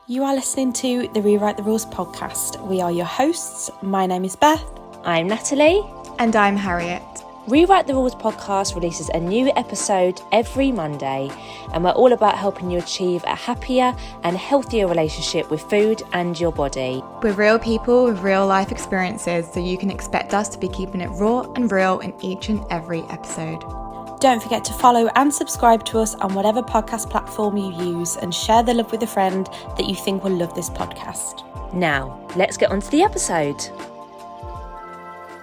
You are listening to the Rewrite the Rules podcast. We are your hosts. My name is Beth. I'm Natalie. And I'm Harriet. Rewrite the Rules podcast releases a new episode every Monday, and we're all about helping you achieve a happier and healthier relationship with food and your body. We're real people with real life experiences, so you can expect us to be keeping it raw and real in each and every episode. Don't forget to follow and subscribe to us on whatever podcast platform you use, and share the love with a friend that you think will love this podcast. Now, let's get on to the episode.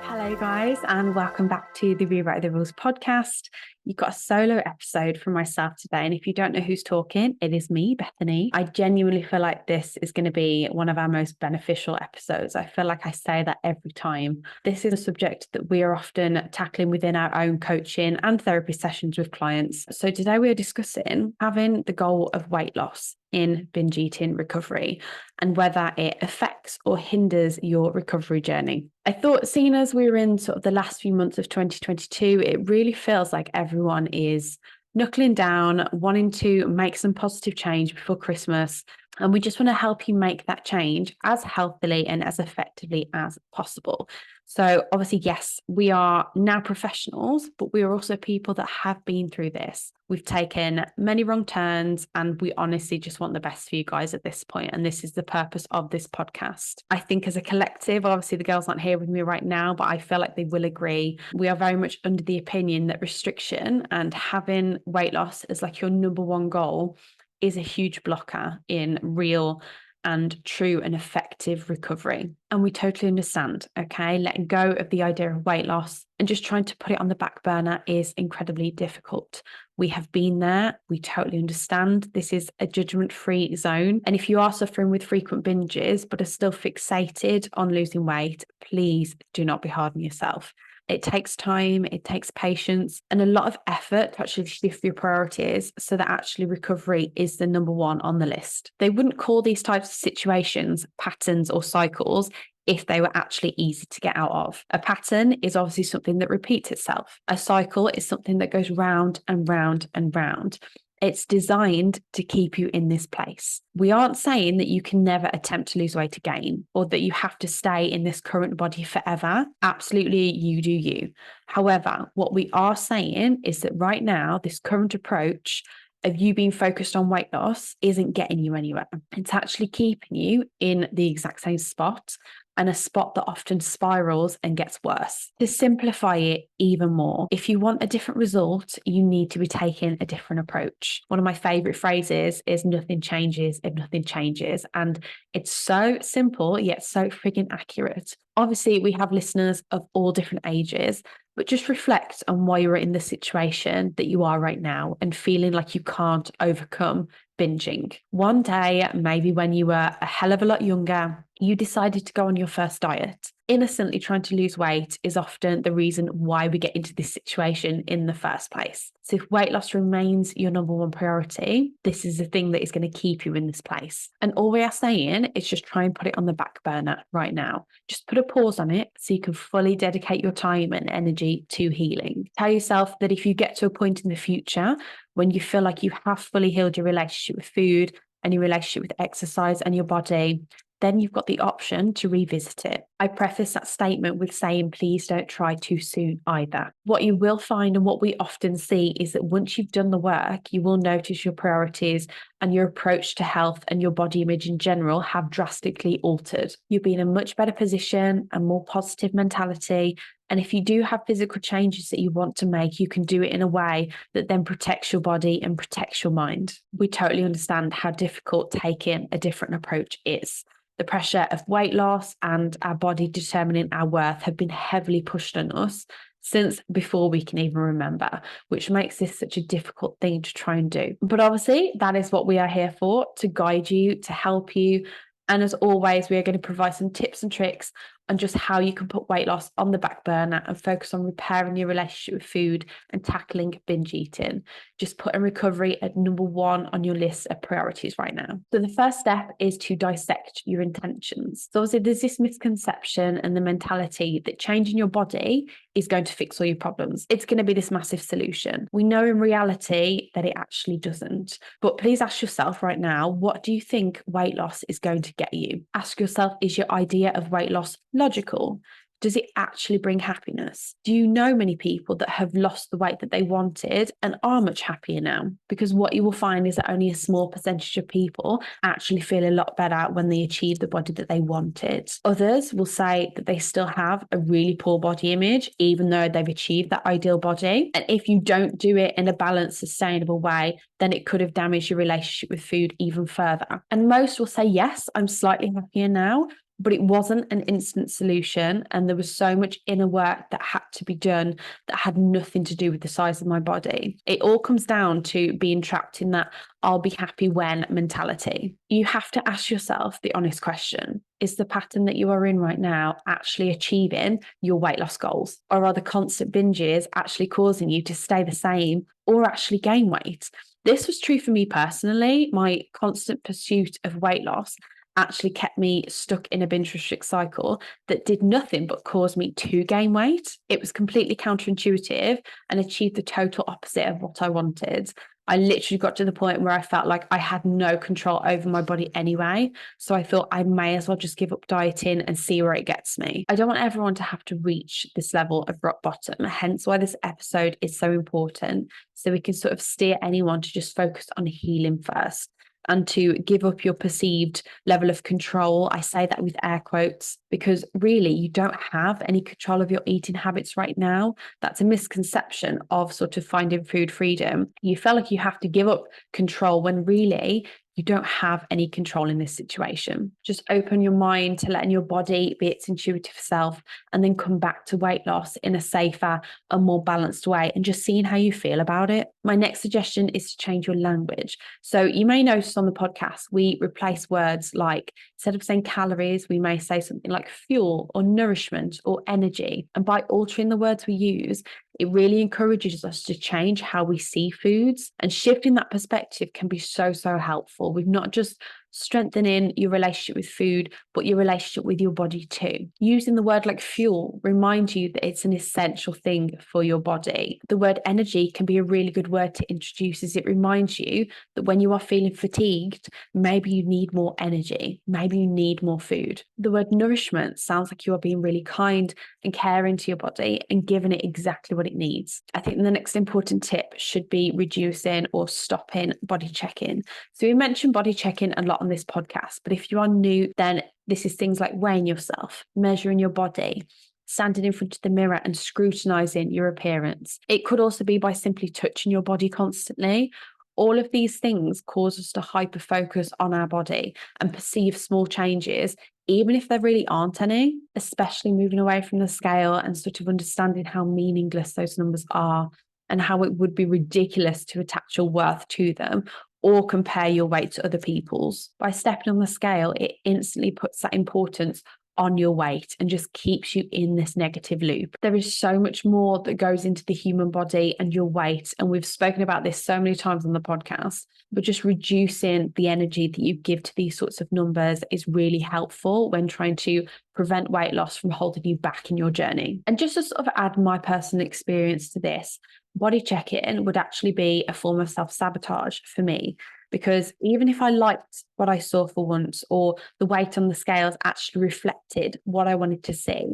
Hello guys, and welcome back to the Rewrite the Rules podcast. You've got a solo episode from myself today, and if you don't know who's talking, it is me, Bethany. I genuinely feel like this is going to be one of our most beneficial episodes. I feel like I say that every time. This is a subject that we are often tackling within our own coaching and therapy sessions with clients. So today we are discussing having the goal of weight loss in binge eating recovery and whether it affects or hinders your recovery journey. I thought, seeing as we were in sort of the last few months of 2022, it really feels like everyone is knuckling down, wanting to make some positive change before Christmas. And we just want to help you make that change as healthily and as effectively as possible. So obviously, yes, we are now professionals, but we are also people that have been through this. We've taken many wrong turns, and we honestly just want the best for you guys at this point. And this is the purpose of this podcast. I think as a collective, obviously the girls aren't here with me right now, but I feel like they will agree. We are very much under the opinion that restriction and having weight loss as like your number one goal is a huge blocker in real and true and effective recovery. And we totally understand, okay? Letting go of the idea of weight loss and just trying to put it on the back burner is incredibly difficult. We have been there. We totally understand. This is a judgment-free zone. And if you are suffering with frequent binges, but are still fixated on losing weight, please do not be hard on yourself. It takes time, it takes patience, and a lot of effort to actually shift your priorities so that actually recovery is the number one on the list. They wouldn't call these types of situations patterns or cycles if they were actually easy to get out of. A pattern is obviously something that repeats itself. A cycle is something that goes round and round and round. It's designed to keep you in this place. We aren't saying that you can never attempt to lose weight again, or that you have to stay in this current body forever. Absolutely, you do you. However, what we are saying is that right now, this current approach of you being focused on weight loss isn't getting you anywhere. It's actually keeping you in the exact same spot, and a spot that often spirals and gets worse. To simplify it even more, if you want a different result, you need to be taking a different approach. One of my favorite phrases is nothing changes if nothing changes. And it's so simple, yet so freaking accurate. Obviously, we have listeners of all different ages, but just reflect on why you're in the situation that you are right now and feeling like you can't overcome binging. One day, maybe when you were a hell of a lot younger, you decided to go on your first diet. Innocently trying to lose weight is often the reason why we get into this situation in the first place. So if weight loss remains your number one priority, this is the thing that is going to keep you in this place. And all we are saying is just try and put it on the back burner right now. Just put a pause on it so you can fully dedicate your time and energy to healing. Tell yourself that if you get to a point in the future when you feel like you have fully healed your relationship with food and your relationship with exercise and your body, then you've got the option to revisit it. I preface that statement with saying, please don't try too soon either. What you will find, and what we often see, is that once you've done the work, you will notice your priorities and your approach to health and your body image in general have drastically altered. You'll be in a much better position, a more positive mentality. And if you do have physical changes that you want to make, you can do it in a way that then protects your body and protects your mind. We totally understand how difficult taking a different approach is. The pressure of weight loss and our body determining our worth have been heavily pushed on us since before we can even remember, which makes this such a difficult thing to try and do. But obviously, that is what we are here for, to guide you, to help you. And as always, we are going to provide some tips and tricks on just how you can put weight loss on the back burner and focus on repairing your relationship with food and tackling binge eating. Just putting recovery at number one on your list of priorities right now. So the first step is to dissect your intentions. So obviously there's this misconception and the mentality that changing your body is going to fix all your problems. It's going to be this massive solution. We know in reality that it actually doesn't. But please ask yourself right now, what do you think weight loss is going to get you? Ask yourself, is your idea of weight loss logical? Does it actually bring happiness? Do you know many people that have lost the weight that they wanted and are much happier now? Because what you will find is that only a small percentage of people actually feel a lot better when they achieve the body that they wanted. Others will say that they still have a really poor body image, even though they've achieved that ideal body. And if you don't do it in a balanced, sustainable way, then it could have damaged your relationship with food even further. And most will say, yes, I'm slightly happier now, but it wasn't an instant solution. And there was so much inner work that had to be done that had nothing to do with the size of my body. It all comes down to being trapped in that I'll be happy when mentality. You have to ask yourself the honest question. Is the pattern that you are in right now actually achieving your weight loss goals? Or are the constant binges actually causing you to stay the same or actually gain weight? This was true for me personally. My constant pursuit of weight loss actually kept me stuck in a binge restrict cycle that did nothing but cause me to gain weight. It was completely counterintuitive and achieved the total opposite of what I wanted. I literally got to the point where I felt like I had no control over my body anyway. So I thought I may as well just give up dieting and see where it gets me. I don't want everyone to have to reach this level of rock bottom, hence why this episode is so important. So we can sort of steer anyone to just focus on healing first and to give up your perceived level of control. I say that with air quotes because really you don't have any control of your eating habits right now. That's a misconception of sort of finding food freedom. You feel like you have to give up control when really you don't have any control in this situation. Just open your mind to letting your body be its intuitive self and then come back to weight loss in a safer and more balanced way and just seeing how you feel about it. My next suggestion is to change your language. So you may notice on the podcast, we replace words like, instead of saying calories, we may say something like fuel or nourishment or energy. And by altering the words we use, it really encourages us to change how we see foods, and shifting that perspective can be so helpful with not just strengthening your relationship with food, but your relationship with your body too. Using the word like fuel reminds you that it's an essential thing for your body. The word energy can be a really good word to introduce, as it reminds you that when you are feeling fatigued, maybe you need more energy, maybe you need more food. The word nourishment sounds like you are being really kind and caring to your body and giving it exactly what it needs. I think the next important tip should be reducing or stopping body checking. So we mentioned body checking a lot on this podcast, but if you are new, then this is things like weighing yourself, measuring your body, standing in front of the mirror and scrutinizing your appearance. It could also be by simply touching your body constantly. All of these things cause us to hyper focus on our body and perceive small changes, even if there really aren't any, especially moving away from the scale and sort of understanding how meaningless those numbers are and how it would be ridiculous to attach your worth to them or compare your weight to other people's. By stepping on the scale, it instantly puts that importance on your weight and just keeps you in this negative loop. There is so much more that goes into the human body and your weight. And we've spoken about this so many times on the podcast, but just reducing the energy that you give to these sorts of numbers is really helpful when trying to prevent weight loss from holding you back in your journey. And just to sort of add my personal experience to this, body check-in would actually be a form of self-sabotage for me. Because even if I liked what I saw for once, or the weight on the scales actually reflected what I wanted to see,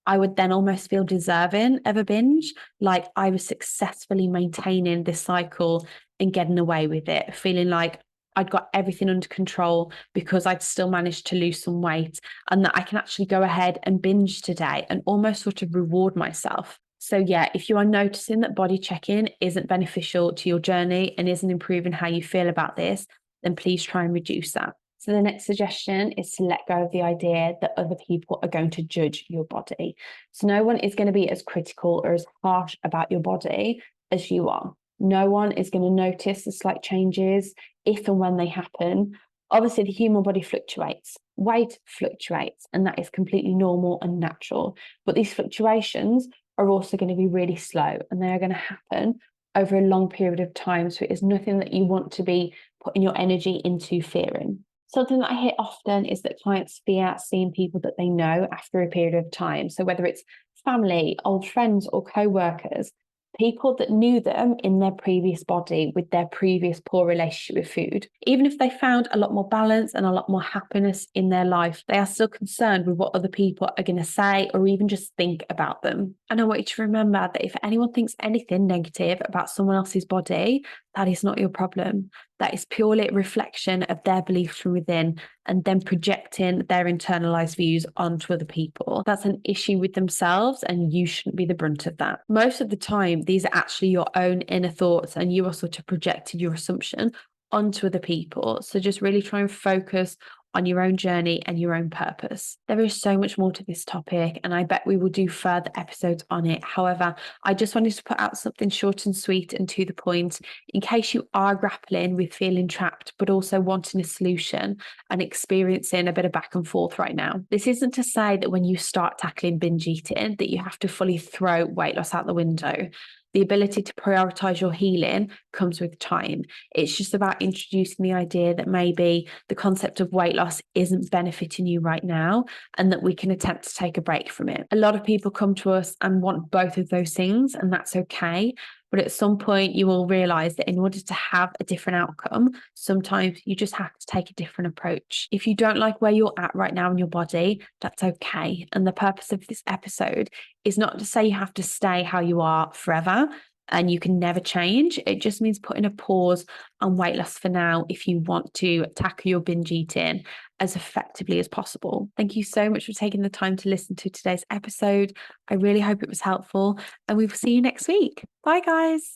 I would then almost feel deserving of a binge, like I was successfully maintaining this cycle and getting away with it, feeling like I'd got everything under control because I'd still managed to lose some weight, and that I can actually go ahead and binge today and almost sort of reward myself. So yeah, if you are noticing that body checking isn't beneficial to your journey and isn't improving how you feel about this, then please try and reduce that. So the next suggestion is to let go of the idea that other people are going to judge your body. So no one is going to be as critical or as harsh about your body as you are. No one is going to notice the slight changes if and when they happen. Obviously, the human body fluctuates. Weight fluctuates, and that is completely normal and natural. But these fluctuations are also going to be really slow, and they are going to happen over a long period of time. So it is nothing that you want to be putting your energy into fearing. Something that I hear often is that clients fear seeing people that they know after a period of time. So whether it's family, old friends, or co-workers, people that knew them in their previous body with their previous poor relationship with food. Even if they found a lot more balance and a lot more happiness in their life, they are still concerned with what other people are going to say or even just think about them. And I want you to remember that if anyone thinks anything negative about someone else's body, that is not your problem. That is purely a reflection of their beliefs from within and then projecting their internalized views onto other people. That's an issue with themselves, and you shouldn't be the brunt of that. Most of the time, these are actually your own inner thoughts, and you are sort of projected your assumption onto other people. So just really try and focus on your own journey and your own purpose. There is so much more to this topic, and I bet we will do further episodes on it. However, I just wanted to put out something short and sweet and to the point in case you are grappling with feeling trapped, but also wanting a solution and experiencing a bit of back and forth right now. This isn't to say that when you start tackling binge eating that you have to fully throw weight loss out the window. The ability to prioritize your healing comes with time. It's just about introducing the idea that maybe the concept of weight loss isn't benefiting you right now, and that we can attempt to take a break from it. A lot of people come to us and want both of those things, and that's okay. But at some point, you will realize that in order to have a different outcome, sometimes you just have to take a different approach. If you don't like where you're at right now in your body, that's okay. And the purpose of this episode is not to say you have to stay how you are forever and you can never change. It just means putting a pause on weight loss for now if you want to tackle your binge eating as effectively as possible. Thank you so much for taking the time to listen to today's episode. I really hope it was helpful, and we will see you next week. Bye, guys.